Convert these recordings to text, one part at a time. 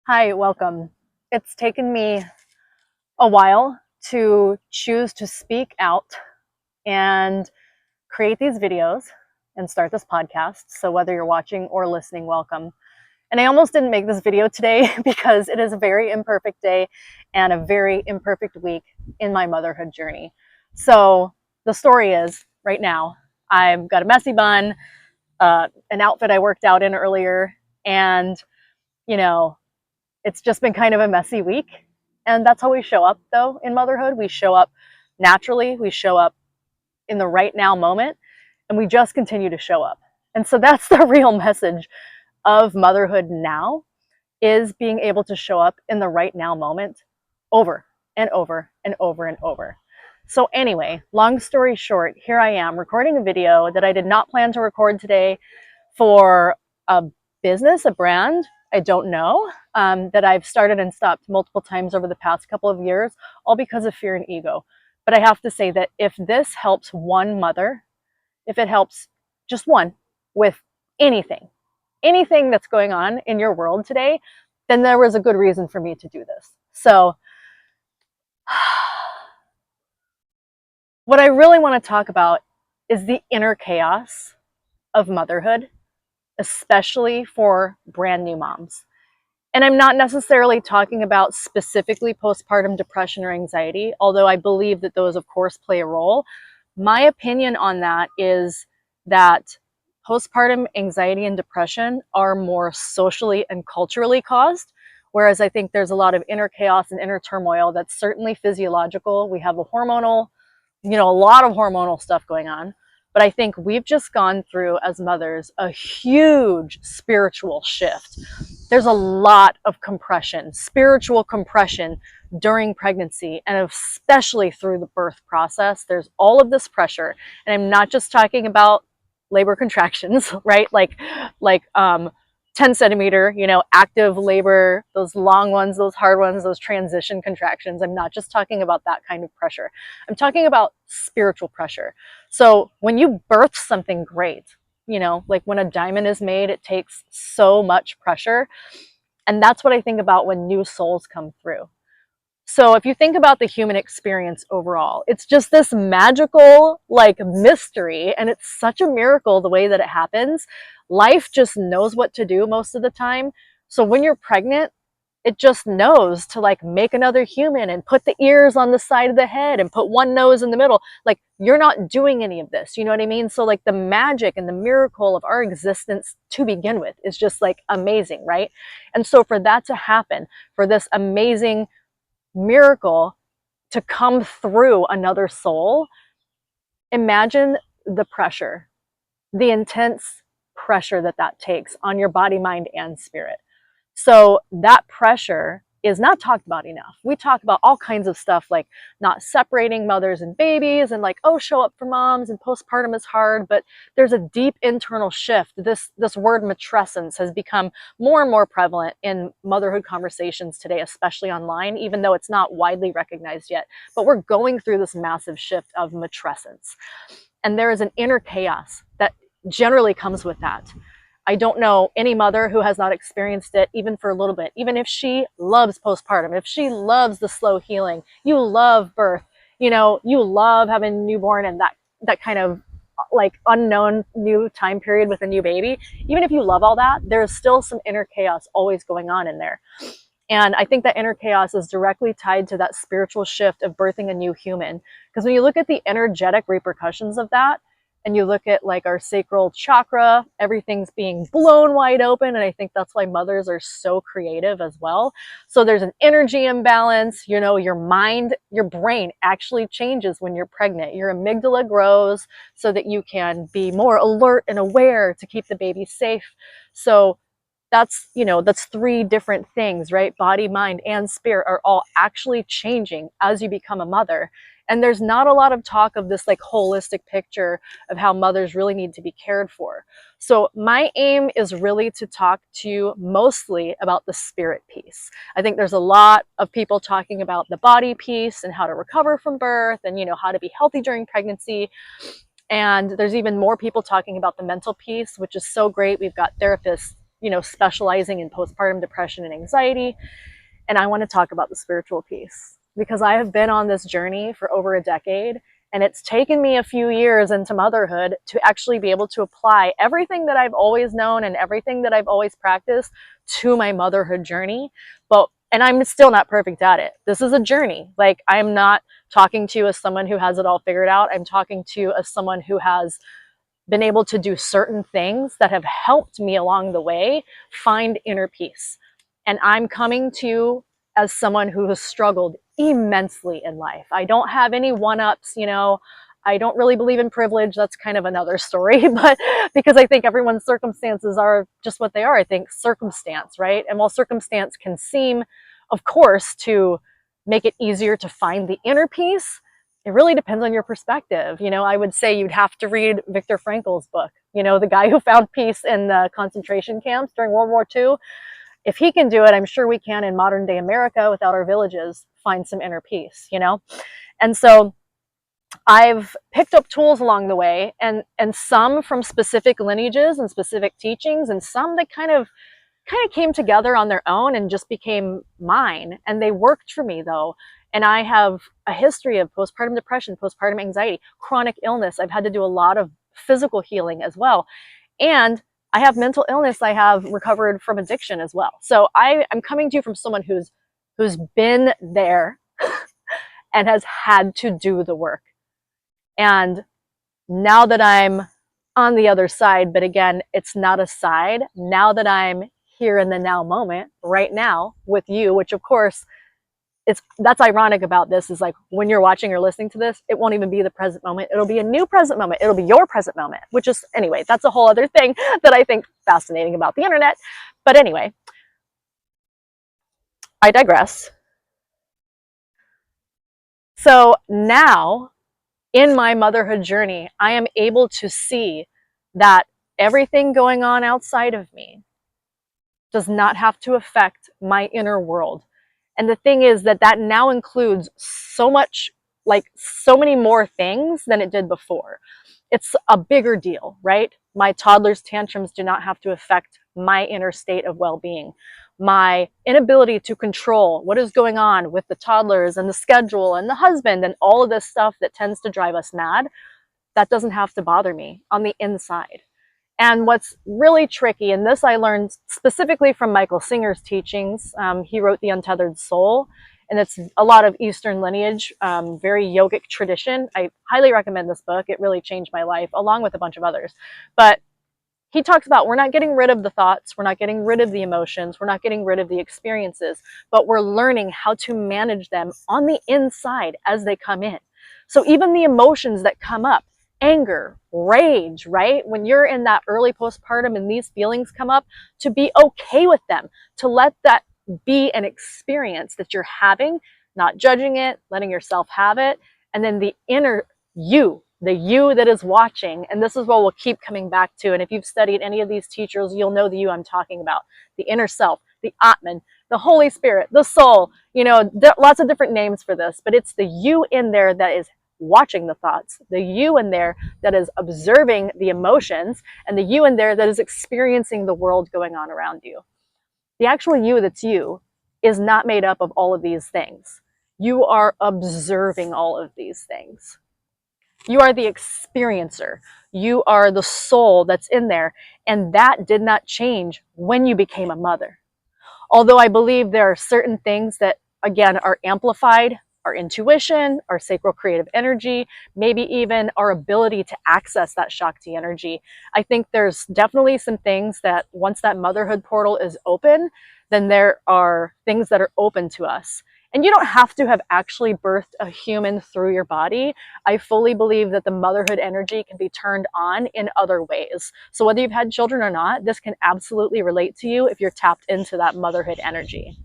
Hi, welcome. It's taken me a while to choose to speak out and create these videos and start this podcast. So, whether you're watching or listening, welcome. And I almost didn't make this video today because it is a very imperfect day and a very imperfect week in my motherhood journey. So, the story is right now, I've got a messy bun, an outfit I worked out in earlier, and you know, it's just been kind of a messy week. And that's how we show up, though, in motherhood. We show up naturally, we show up in the right now moment, and we just continue to show up. And so that's the real message of motherhood now, is being able to show up in the right now moment over and over and over and over. So anyway, long story short, here I am recording a video that I did not plan to record today for a business, a brand, I don't know, that I've started and stopped multiple times over the past couple of years, all because of fear and ego. But I have to say that if this helps one mother, if it helps just one with anything, anything that's going on in your world today, then there was a good reason for me to do this. So what I really want to talk about is the inner chaos of motherhood, especially for brand new moms. And I'm not necessarily talking about specifically postpartum depression or anxiety, although I believe that those, of course, play a role. My opinion on that is that postpartum anxiety and depression are more socially and culturally caused, whereas I think there's a lot of inner chaos and inner turmoil that's certainly physiological. We have a hormonal, a lot of hormonal stuff going on. But I think we've just gone through, as mothers, a huge spiritual shift. There's a lot of compression, spiritual compression during pregnancy, and especially through the birth process. There's all of this pressure. And I'm not just talking about labor contractions, right? Like 10 centimeter, active labor, those long ones, those hard ones, those transition contractions. I'm not just talking about that kind of pressure. I'm talking about spiritual pressure. So when you birth something great, like when a diamond is made, it takes so much pressure. And that's what I think about when new souls come through. So if you think about the human experience overall, it's just this magical mystery, and it's such a miracle the way that it happens. Life just knows what to do most of the time. So when you're pregnant, it just knows to make another human and put the ears on the side of the head and put one nose in the middle. You're not doing any of this, you know what I mean? So the magic and the miracle of our existence to begin with is just amazing, right? And so for that to happen, for this amazing miracle to come through another soul, imagine the pressure, the intense pressure that takes on your body, mind, and spirit. So that pressure is not talked about enough. We talk about all kinds of stuff like not separating mothers and babies and show up for moms and postpartum is hard, but there's a deep internal shift. This word matrescence has become more and more prevalent in motherhood conversations today, especially online, even though it's not widely recognized yet. But we're going through this massive shift of matrescence. And there is an inner chaos that generally comes with that. I don't know any mother who has not experienced it, even for a little bit. Even if she loves postpartum, if she loves the slow healing, you love birth, you love having a newborn and that kind of unknown new time period with a new baby. Even if you love all that, there's still some inner chaos always going on in there. And I think that inner chaos is directly tied to that spiritual shift of birthing a new human. Because when you look at the energetic repercussions of that, and you look at our sacral chakra, everything's being blown wide open. And I think that's why mothers are so creative as well. So there's an energy imbalance, your mind, your brain actually changes when you're pregnant. Your amygdala grows so that you can be more alert and aware to keep the baby safe. So that's three different things, right? Body, mind, and spirit are all actually changing as you become a mother. And there's not a lot of talk of this holistic picture of how mothers really need to be cared for. So my aim is really to talk to you mostly about the spirit piece. I think there's a lot of people talking about the body piece and how to recover from birth and, how to be healthy during pregnancy. And there's even more people talking about the mental piece, which is so great. We've got therapists, specializing in postpartum depression and anxiety. And I want to talk about the spiritual piece because I have been on this journey for over a decade, and it's taken me a few years into motherhood to actually be able to apply everything that I've always known and everything that I've always practiced to my motherhood journey. And I'm still not perfect at it. This is a journey. Like, I'm not talking to you as someone who has it all figured out. I'm talking to you as someone who has been able to do certain things that have helped me along the way find inner peace. And I'm coming to you as someone who has struggled immensely in life. I don't have any one-ups, I don't really believe in privilege. That's kind of another story, but because I think everyone's circumstances are just what they are. I think circumstance, right? And while circumstance can seem, of course, to make it easier to find the inner peace, it really depends on your perspective. I would say you'd have to read Viktor Frankl's book, the guy who found peace in the concentration camps during World War II. If he can do it, I'm sure we can in modern day America without our villages find some inner peace, And so I've picked up tools along the way, and some from specific lineages and specific teachings, and some that kind of came together on their own and just became mine. And they worked for me though. And I have a history of postpartum depression, postpartum anxiety, chronic illness. I've had to do a lot of physical healing as well. And I have mental illness. I have recovered from addiction as well. So I'm coming to you from someone who's been there and has had to do the work. And now that I'm on the other side, but again, it's not a side. Now that I'm here in the now moment, right now with you, which of course, that's ironic about this, is like when you're watching or listening to this, it won't even be the present moment. It'll be a new present moment. It'll be your present moment, which is, anyway, that's a whole other thing that I think fascinating about the internet. But anyway, I digress. So now in my motherhood journey, I am able to see that everything going on outside of me does not have to affect my inner world. And the thing is that now includes so much, like so many more things than it did before. It's a bigger deal, right? My toddler's tantrums do not have to affect my inner state of well-being. My inability to control what is going on with the toddlers and the schedule and the husband and all of this stuff that tends to drive us mad, that doesn't have to bother me on the inside. And what's really tricky, and this I learned specifically from Michael Singer's teachings, he wrote The Untethered Soul, and it's a lot of Eastern lineage, very yogic tradition. I highly recommend this book. It really changed my life, along with a bunch of others. But he talks about, we're not getting rid of the thoughts, we're not getting rid of the emotions, we're not getting rid of the experiences, but we're learning how to manage them on the inside as they come in. So even the emotions that come up, anger, rage, right? When you're in that early postpartum and these feelings come up, to be okay with them, to let that be an experience that you're having, not judging it, letting yourself have it. And then the inner you, the you that is watching, and this is what we'll keep coming back to. And if you've studied any of these teachers, you'll know the you I'm talking about. The inner self, the Atman, the Holy Spirit, the soul, lots of different names for this, but it's the you in there that is watching the thoughts, the you in there that is observing the emotions, and the you in there that is experiencing the world going on around you. The actual you that's you is not made up of all of these things. You are observing all of these things. You are the experiencer. You are the soul that's in there. And that did not change when you became a mother. Although I believe there are certain things that, again, are amplified, our intuition, our sacral creative energy, maybe even our ability to access that Shakti energy. I think there's definitely some things that once that motherhood portal is open, then there are things that are open to us. And you don't have to have actually birthed a human through your body. I fully believe that the motherhood energy can be turned on in other ways. So whether you've had children or not, this can absolutely relate to you if you're tapped into that motherhood energy.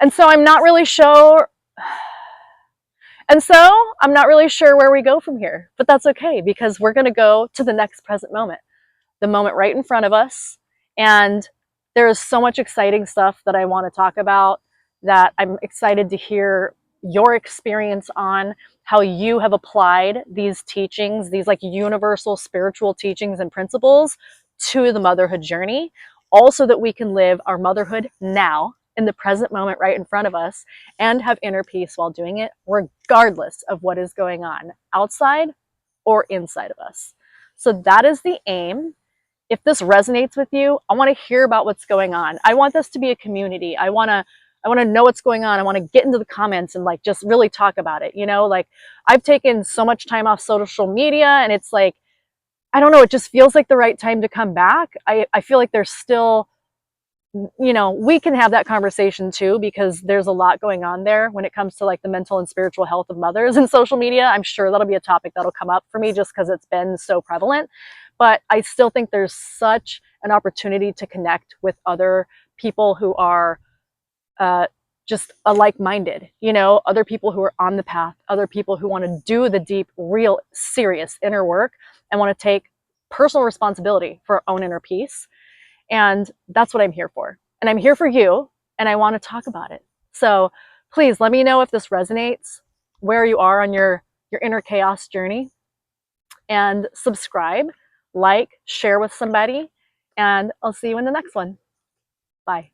And so I'm not really sure. Where we go from here, but that's okay, because we're going to go to the next present moment, the moment right in front of us. And there is so much exciting stuff that I want to talk about that I'm excited to hear your experience on, how you have applied these teachings, these like universal spiritual teachings and principles to the motherhood journey, also that we can live our motherhood now in the present moment right in front of us and have inner peace while doing it, regardless of what is going on outside or inside of us. So that is the aim. If this resonates with you, I want to hear about what's going on. I want this to be a community. I want to know what's going on. I want to get into the comments and like just really talk about it. You know, like I've taken so much time off social media, and it's like, I don't know, it just feels like the right time to come back. I feel like there's still, you know, we can have that conversation too, because there's a lot going on there when it comes to like the mental and spiritual health of mothers and social media. I'm sure that'll be a topic that'll come up for me just because it's been so prevalent. But I still think there's such an opportunity to connect with other people who are just like-minded, you know, other people who are on the path, other people who want to do the deep, real, serious inner work and want to take personal responsibility for our own inner peace. And that's what I'm here for. And I'm here for you, and I want to talk about it. So please let me know if this resonates, where you are on your inner chaos journey, and subscribe, like, share with somebody, and I'll see you in the next one. Bye.